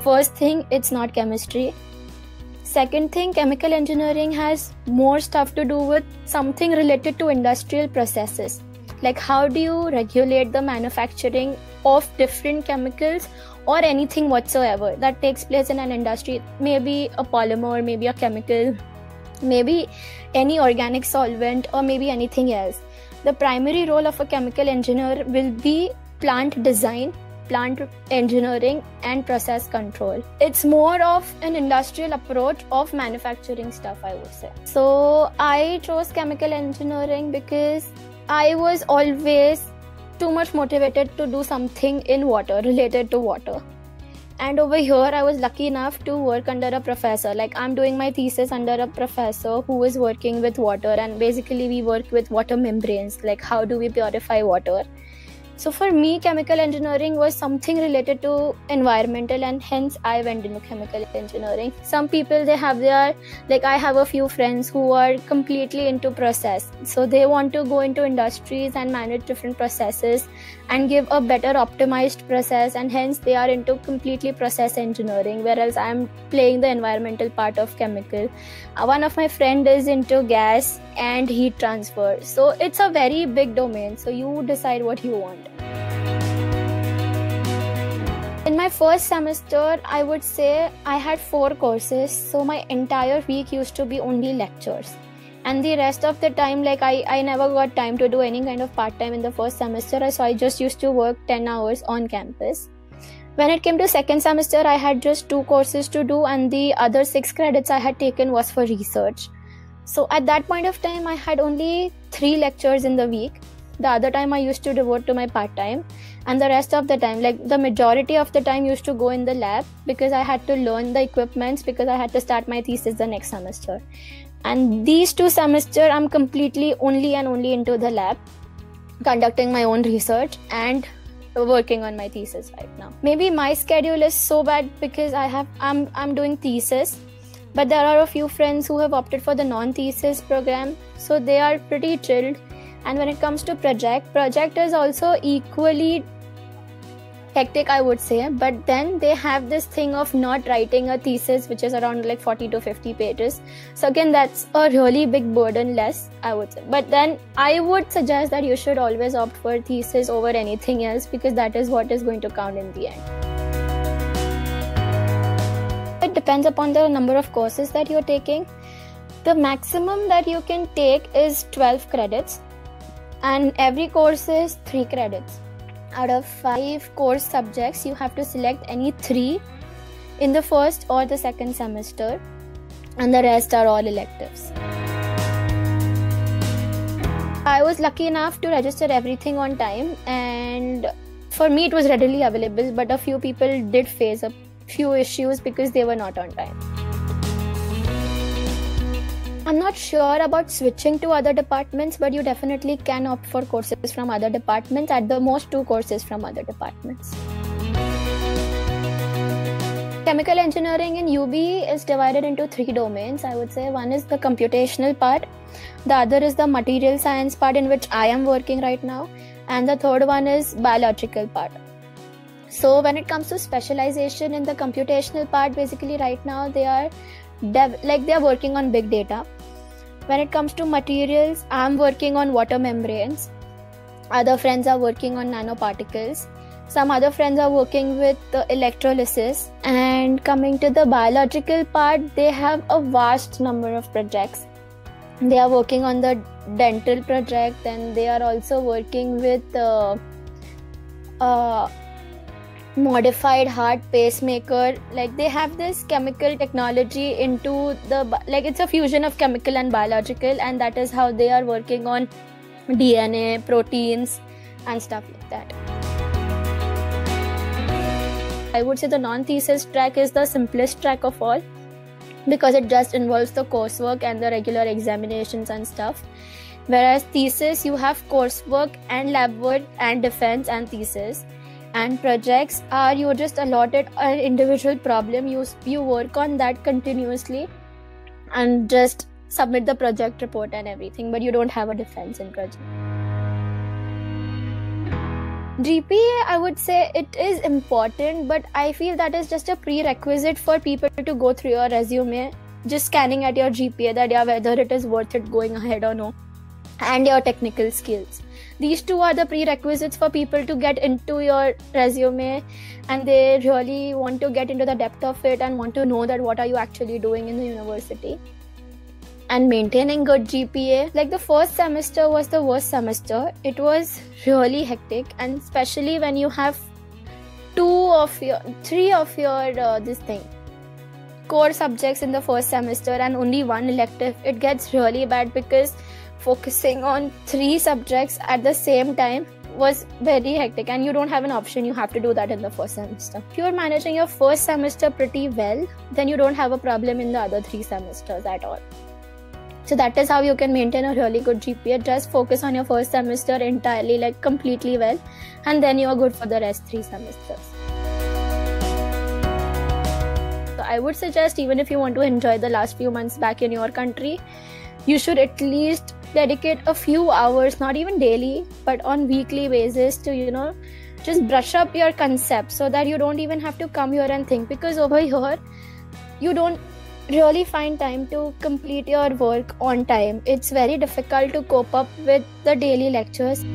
First thing, it's not chemistry. Second thing, chemical engineering has more stuff to do with something related to industrial processes. Like how do you regulate the manufacturing of different chemicals or anything whatsoever that takes place in an industry, maybe a polymer, maybe a chemical, maybe any organic solvent, or maybe anything else. The primary role of a chemical engineer will be plant design, plant engineering, and process control. It's more of an industrial approach of manufacturing stuff, I would say. So I chose chemical engineering because I was always too much motivated to do something in water, related to water. And over here, I was lucky enough to work under a professor. Like I'm doing my thesis under a professor who is working with water, and basically we work with water membranes, like how do we purify water. So for me, chemical engineering was something related to environmental, and hence I went into chemical engineering. Some people, they have their, like I have a few friends who are completely into process. So they want to go into industries and manage different processes and give a better optimized process, and hence they are into completely process engineering, whereas I'm playing the environmental part of chemical. One of my friend is into gas and heat transfer. So it's a very big domain. So you decide what you want. In my first semester, I would say I had 4 courses. So my entire week used to be only lectures. And the rest of the time, like I never got time to do any kind of part-time in the first semester. So I just used to work 10 hours on campus. When it came to second semester, I had just 2 courses to do, and the other 6 credits I had taken was for research. So at that point of time, I had only 3 lectures in the week. The other time I used to devote to my part-time, and the rest of the time, like the majority of the time, used to go in the lab because I had to learn the equipments, because I had to start my thesis the next semester. And these 2 semesters, I'm completely only into the lab, conducting my own research and working on my thesis right now. Maybe my schedule is so bad because I'm doing thesis, but there are a few friends who have opted for the non-thesis program, so they are pretty chilled. And when it comes to project is also equally hectic, I would say, but then they have this thing of not writing a thesis, which is around like 40 to 50 pages. So again, that's a really big burden less, I would say. But then I would suggest that you should always opt for thesis over anything else, because that is what is going to count in the end. It depends upon the number of courses that you're taking. The maximum that you can take is 12 credits. And every course is 3 credits. Out of 5 course subjects, you have to select any 3 in the first or the second semester, and the rest are all electives. I was lucky enough to register everything on time, and for me it was readily available, but a few people did face a few issues because they were not on time. I'm not sure about switching to other departments, but you definitely can opt for courses from other departments, at the most 2 courses from other departments. Chemical engineering in UB is divided into 3 domains, I would say. One is the computational part, the other is the material science part, in which I am working right now, and the third one is biological part. So when it comes to specialization in the computational part, basically right now they are working on big data. When it comes to materials, I'm working on water membranes. Other friends are working on nanoparticles. Some other friends are working with electrolysis. And coming to the biological part, they have a vast number of projects. They are working on the dental project, and they are also working with modified heart pacemaker. Like they have this chemical technology into it's a fusion of chemical and biological, and that is how they are working on DNA, proteins, and stuff like that. I would say the non-thesis track is the simplest track of all, because it just involves the coursework and the regular examinations and stuff. Whereas thesis, you have coursework and lab work and defense and thesis. And projects are, you're just allotted an individual problem, you work on that continuously and just submit the project report and everything, but you don't have a defense in project. GPA, I would say it is important, but I feel that is just a prerequisite for people to go through your resume, just scanning at your GPA that yeah, whether it is worth it going ahead or no, and your technical skills. These two are the prerequisites for people to get into your resume, and they really want to get into the depth of it and want to know that what are you actually doing in the university. And maintaining good GPA, like the first semester was the worst semester. It was really hectic, and especially when you have three of your this thing core subjects in the first semester and only one elective. It gets really bad because focusing on 3 subjects at the same time was very hectic, and you don't have an option. You have to do that in the first semester. If you're managing your first semester pretty well, then you don't have a problem in the other 3 semesters at all. So that is how you can maintain a really good GPA. Just focus on your first semester entirely, like completely well, and then you're good for the rest 3 semesters. So I would suggest, even if you want to enjoy the last few months back in your country, you should at least dedicate a few hours, not even daily, but on weekly basis to, just brush up your concepts so that you don't even have to come here and think, because over here, you don't really find time to complete your work on time. It's very difficult to cope up with the daily lectures.